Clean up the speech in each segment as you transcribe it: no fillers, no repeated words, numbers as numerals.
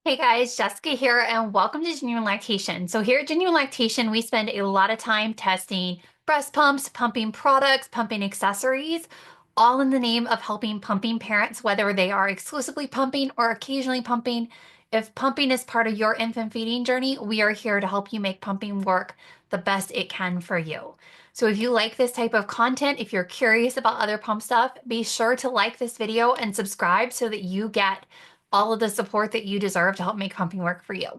Hey guys, Jessica here, and welcome to Genuine Lactation. So here at Genuine Lactation, we spend a lot of time testing breast pumps, pumping products, pumping accessories, all in the name of helping pumping parents, whether they are exclusively pumping or occasionally pumping. If pumping is part of your infant feeding journey, we are here to help you make pumping work the best it can for you. So if you like this type of content, if you're curious about other pump stuff, be sure to like this video and subscribe so that you get all of the support that you deserve to help make pumping work for you.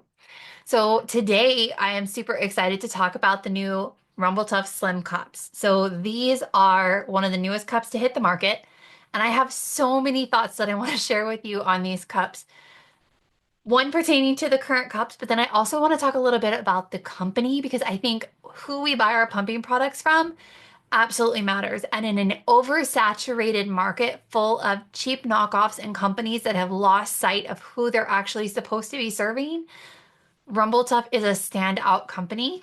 So today I am super excited to talk about the new Rumble Tuff Slim Cups. So these are one of the newest cups to hit the market, and I have so many thoughts that I want to share with you on these cups. One pertaining to the current cups, but then I also want to talk a little bit about the company because I think who we buy our pumping products from absolutely matters. And in an oversaturated market full of cheap knockoffs and companies that have lost sight of who they're actually supposed to be serving, Rumble Tuff is a standout company.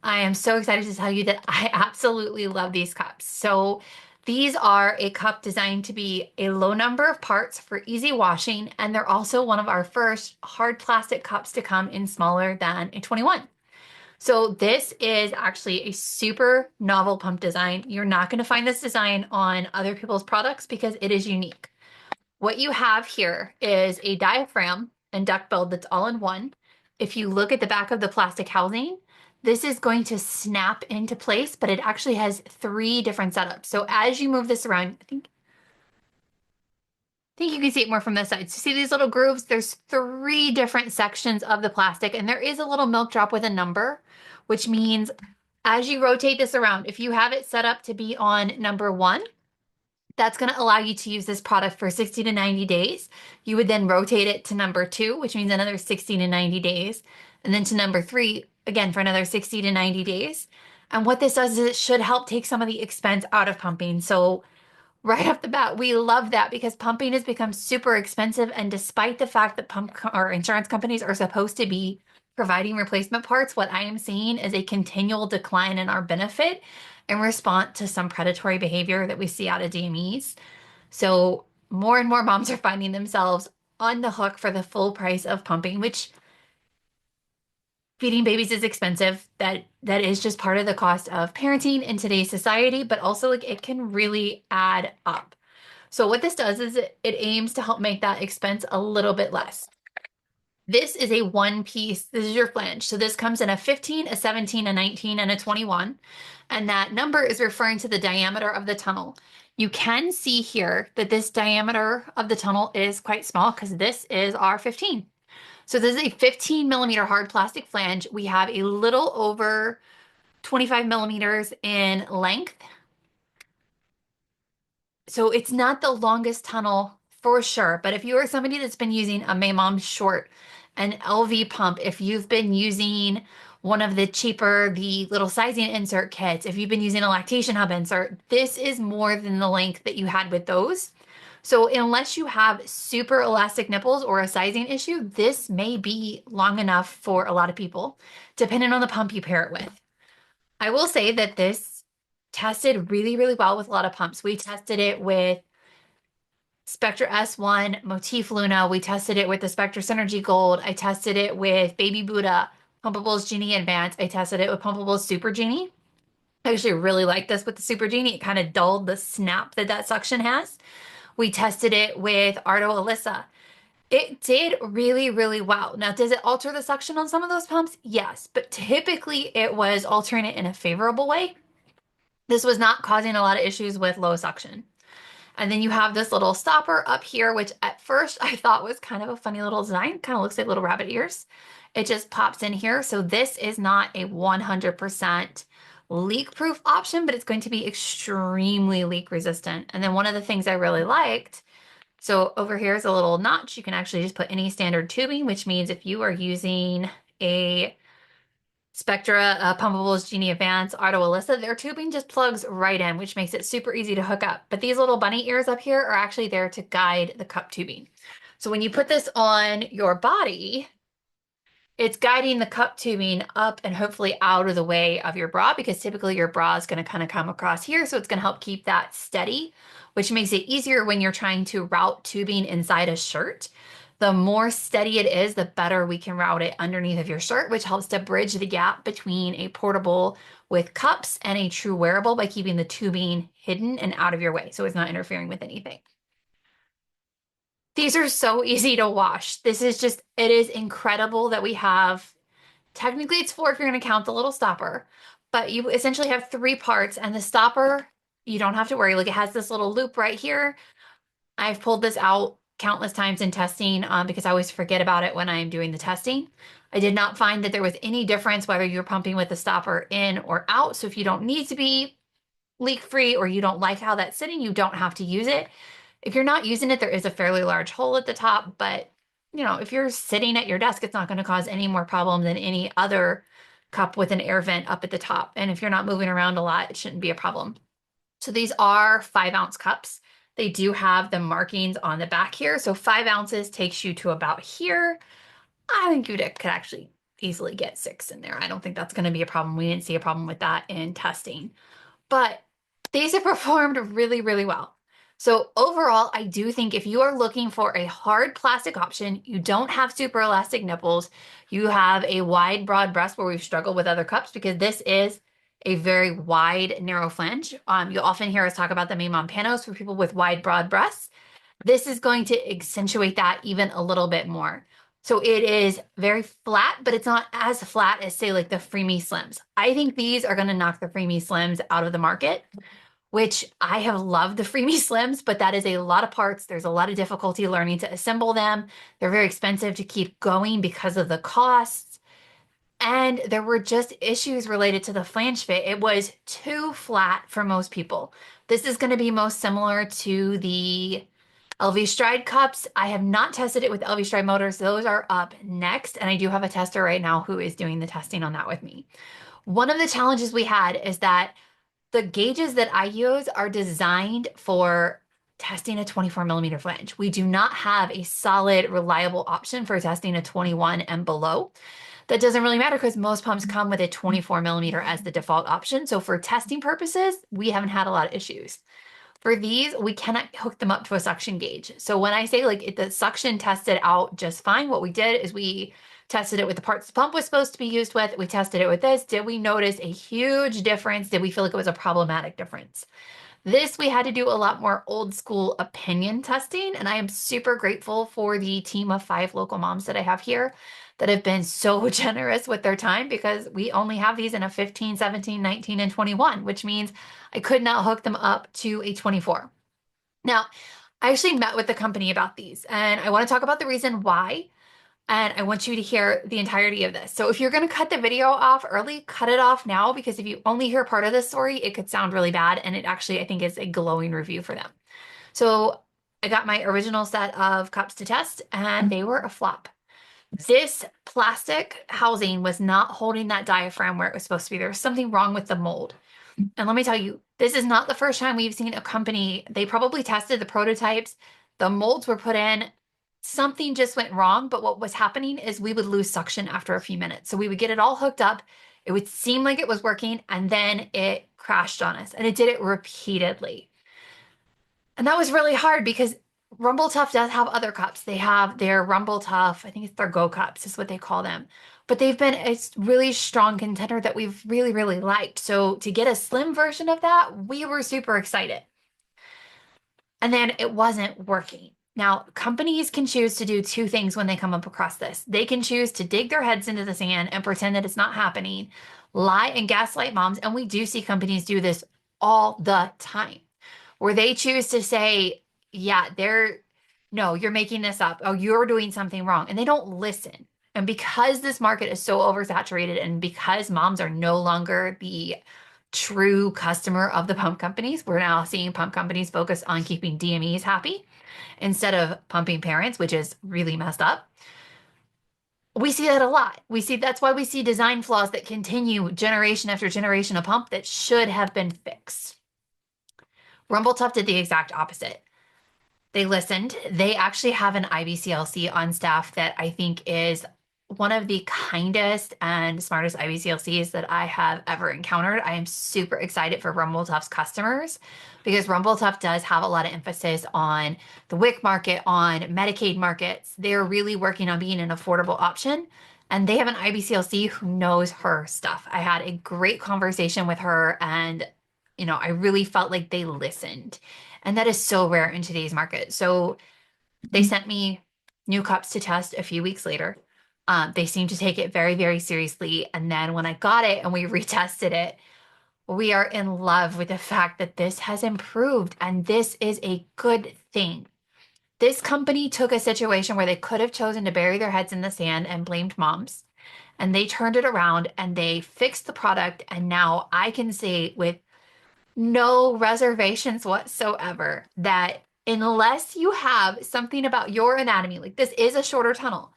I am so excited to tell you that I absolutely love these cups. So these are a cup designed to be a low number of parts for easy washing, and they're also one of our first hard plastic cups to come in smaller than a 21. So this is actually a super novel pump design. You're not going to find this design on other people's products because it is unique. What you have here is a diaphragm and duct build that's all in one. If you look at the back of the plastic housing, this is going to snap into place, but it actually has three different setups. So as you move this around, I think you can see it more from this side. So see these little grooves? There's three different sections of the plastic, and there is a little milk drop with a number, which means as you rotate this around, if you have it set up to be on number one, that's going to allow you to use this product for 60 to 90 days. You would then rotate it to number two, which means another 60 to 90 days, and then to number three, again, for another 60 to 90 days. And what this does is it should help take some of the expense out of pumping. So right off the bat, we love that because pumping has become super expensive. And despite the fact that pump or insurance companies are supposed to be providing replacement parts, what I am seeing is a continual decline in our benefit in response to some predatory behavior that we see out of DMEs. So more and more moms are finding themselves on the hook for the full price of pumping, which feeding babies is expensive. That is just part of the cost of parenting in today's society, but also like it can really add up. So what this does is it aims to help make that expense a little bit less. This is a one piece. This is your flange. So this comes in a 15, a 17, a 19, and a 21. And that number is referring to the diameter of the tunnel. You can see here that this diameter of the tunnel is quite small because this is our 15. So this is a 15 millimeter hard plastic flange. We have a little over 25 millimeters in length. So it's not the longest tunnel for sure, but if you are somebody that's been using a Maymom short, an LV pump, if you've been using one of the cheaper, the little sizing insert kits, if you've been using a lactation hub insert, this is more than the length that you had with those. So unless you have super elastic nipples or a sizing issue, this may be long enough for a lot of people, depending on the pump you pair it with. I will say that this tested really, really well with a lot of pumps. We tested it with Spectra S1, Motif Luna. We tested it with the Spectra Synergy Gold. I tested it with BabyBuddha, Pumpables Genie Advance. I tested it with Pumpables Super Genie. I actually really like this with the Super Genie. It kind of dulled the snap that that suction has. We tested it with Ardo Alyssa. It did really, really well. Now, does it alter the suction on some of those pumps? Yes, but typically it was altering it in a favorable way. This was not causing a lot of issues with low suction. And then you have this little stopper up here, which at first I thought was kind of a funny little design. Kind of looks like little rabbit ears. It just pops in here. So this is not a 100% leak-proof option, but it's going to be extremely leak resistant. And then one of the things I really liked, so over here is a little notch. You can actually just put any standard tubing, which means if you are using a Spectra, Pumpables, Genie Advance, Ardo Alyssa, their tubing just plugs right in, which makes it super easy to hook up. But these little bunny ears up here are actually there to guide the cup tubing. So when you put this on your body, it's guiding the cup tubing up and hopefully out of the way of your bra because typically your bra is going to kind of come across here. So it's going to help keep that steady, which makes it easier when you're trying to route tubing inside a shirt. The more steady it is, the better we can route it underneath of your shirt, which helps to bridge the gap between a portable with cups and a true wearable by keeping the tubing hidden and out of your way so it's not interfering with anything. These are so easy to wash. This is just, it is incredible that we have, technically it's four if you're going to count the little stopper, but you essentially have three parts and the stopper, you don't have to worry. Like it has this little loop right here. I've pulled this out countless times in testing because I always forget about it when I'm doing the testing. I did not find that there was any difference whether you're pumping with the stopper in or out. So if you don't need to be leak free or you don't like how that's sitting, you don't have to use it. If you're not using it, there is a fairly large hole at the top, but you know, if you're sitting at your desk, it's not going to cause any more problem than any other cup with an air vent up at the top. And if you're not moving around a lot, it shouldn't be a problem. So these are 5-ounce cups. They do have the markings on the back here. So 5 ounces takes you to about here. I think you could actually easily get 6 in there. I don't think that's going to be a problem. We didn't see a problem with that in testing. But these have performed really, really well. So overall, I do think if you are looking for a hard plastic option, you don't have super elastic nipples, you have a wide, broad breast where we've struggled with other cups because this is a very wide, narrow flange. You'll often hear us talk about the Maymom panos for people with wide, broad breasts. This is going to accentuate that even a little bit more. So it is very flat, but it's not as flat as, say, like the Freemie Slims. I think these are going to knock the Freemie Slims out of the market, which I have loved the Freemie Slims, but that is a lot of parts. There's a lot of difficulty learning to assemble them. They're very expensive to keep going because of the costs. And there were just issues related to the flange fit. It was too flat for most people. This is going to be most similar to the LV Stride cups. I have not tested it with LV Stride motors. Those are up next. And I do have a tester right now who is doing the testing on that with me. One of the challenges we had is that the gauges that I use are designed for testing a 24 millimeter flange. We do not have a solid, reliable option for testing a 21 and below. That doesn't really matter because most pumps come with a 24 millimeter as the default option. So for testing purposes, we haven't had a lot of issues. For these, we cannot hook them up to a suction gauge. So when I say like the suction tested out just fine, what we did is we tested it with the parts the pump was supposed to be used with. We tested it with this. Did we notice a huge difference? Did we feel like it was a problematic difference? This we had to do a lot more old school opinion testing, and I am super grateful for the team of 5 local moms that I have here that have been so generous with their time because we only have these in a 15, 17, 19, and 21, which means I could not hook them up to a 24. Now, I actually met with the company about these, and I want to talk about the reason why. And I want you to hear the entirety of this. So if you're going to cut the video off early, cut it off now, because if you only hear part of this story, it could sound really bad. And it actually, I think, is a glowing review for them. So I got my original set of cups to test and they were a flop. This plastic housing was not holding that diaphragm where it was supposed to be. There was something wrong with the mold. And let me tell you, this is not the first time we've seen a company, they probably tested the prototypes, the molds were put in, something just went wrong, but what was happening is we would lose suction after a few minutes. So we would get it all hooked up, it would seem like it was working, and then it crashed on us, and it did it repeatedly. And that was really hard because Rumble Tuff does have other cups. They have their Rumble Tuff, I think it's their Go cups is what they call them. But they've been a really strong contender that we've really, really liked. So to get a slim version of that, we were super excited. And then it wasn't working. Now, companies can choose to do two things when they come up across this. They can choose to dig their heads into the sand and pretend that it's not happening, lie and gaslight moms. And we do see companies do this all the time, where they choose to say, yeah, no, you're making this up. Oh, you're doing something wrong. And they don't listen. And because this market is so oversaturated and because moms are no longer the true customer of the pump companies, we're now seeing pump companies focus on keeping DMEs happy instead of pumping parents, which is really messed up. We see that a lot. That's why we see design flaws that continue generation after generation of pump that should have been fixed. Rumble Tuff did the exact opposite. They listened. They actually have an IBCLC on staff that I think is one of the kindest and smartest IBCLCs that I have ever encountered. I am super excited for Rumble Tuff's customers because Rumble Tuff does have a lot of emphasis on the WIC market, on Medicaid markets. They're really working on being an affordable option. And they have an IBCLC who knows her stuff. I had a great conversation with her, and I really felt like they listened. And that is so rare in today's market. So they sent me new cups to test a few weeks later. They seemed to take it very, very seriously. And then when I got it and we retested it, we are in love with the fact that this has improved and this is a good thing. This company took a situation where they could have chosen to bury their heads in the sand and blamed moms, and they turned it around and they fixed the product. And now I can say with no reservations whatsoever that unless you have something about your anatomy, like this is a shorter tunnel,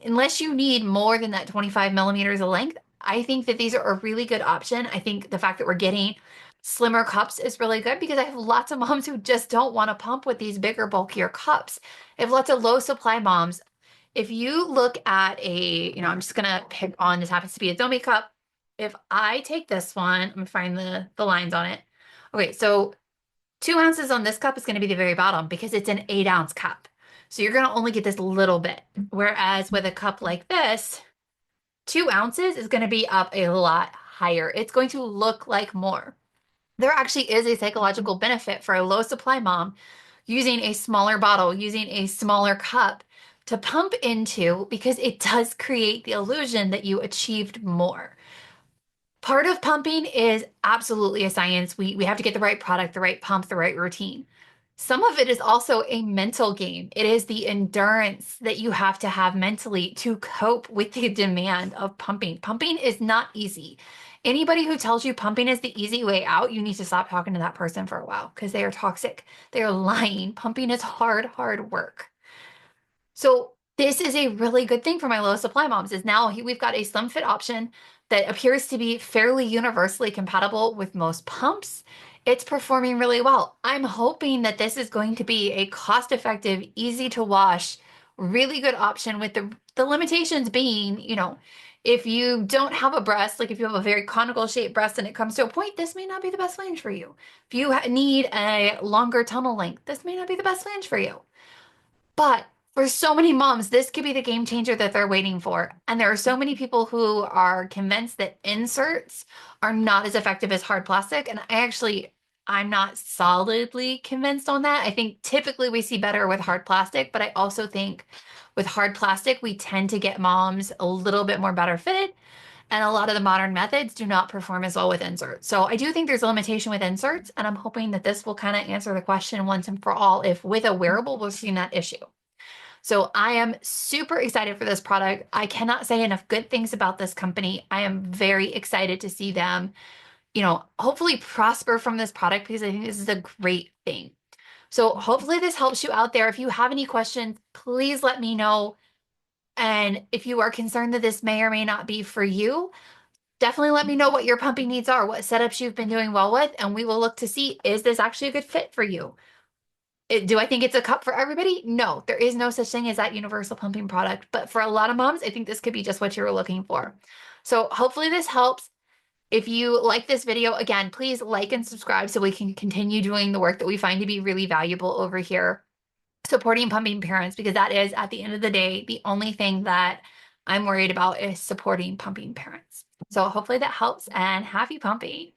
unless you need more than that 25 millimeters of length, I think that these are a really good option. I think the fact that we're getting slimmer cups is really good because I have lots of moms who just don't want to pump with these bigger, bulkier cups. I have lots of low supply moms. If you look at I'm just gonna pick on, this happens to be a Domi cup. If I take this one, I'm gonna find the lines on it. Okay, so 2 ounces on this cup is going to be the very bottom because it's an 8-ounce cup. So you're going to only get this little bit. Whereas with a cup like this, 2 ounces is going to be up a lot higher. It's going to look like more. There actually is a psychological benefit for a low supply mom using a smaller bottle, using a smaller cup to pump into because it does create the illusion that you achieved more. Part of pumping is absolutely a science. We have to get the right product, the right pump, the right routine. Some of it is also a mental game. It is the endurance that you have to have mentally to cope with the demand of pumping. Pumping is not easy. Anybody who tells you pumping is the easy way out, you need to stop talking to that person for a while because they are toxic. They are lying. Pumping is hard, hard work. So this is a really good thing for my low supply moms is now we've got a slim fit option that appears to be fairly universally compatible with most pumps. It's performing really well. I'm hoping that this is going to be a cost-effective, easy to wash, really good option with the limitations being, if you don't have a breast, like if you have a very conical shaped breast and it comes to a point, this may not be the best flange for you. If you need a longer tunnel length, this may not be the best flange for you. But for so many moms, this could be the game changer that they're waiting for. And there are so many people who are convinced that inserts are not as effective as hard plastic. And I'm not solidly convinced on that. I think typically we see better with hard plastic, but I also think with hard plastic, we tend to get moms a little bit more better fitted. And a lot of the modern methods do not perform as well with inserts. So I do think there's a limitation with inserts, and I'm hoping that this will kind of answer the question once and for all if with a wearable we're seeing that issue. So I am super excited for this product. I cannot say enough good things about this company. I am very excited to see them, hopefully prosper from this product because I think this is a great thing. So hopefully this helps you out there. If you have any questions, please let me know. And if you are concerned that this may or may not be for you, definitely let me know what your pumping needs are, what setups you've been doing well with, and we will look to see, is this actually a good fit for you? Do I think it's a cup for everybody? No, there is no such thing as that universal pumping product. But for a lot of moms, I think this could be just what you were looking for. So hopefully this helps. If you like this video, again, please like and subscribe so we can continue doing the work that we find to be really valuable over here, supporting pumping parents, because that is, at the end of the day, the only thing that I'm worried about is supporting pumping parents. So hopefully that helps, and happy pumping.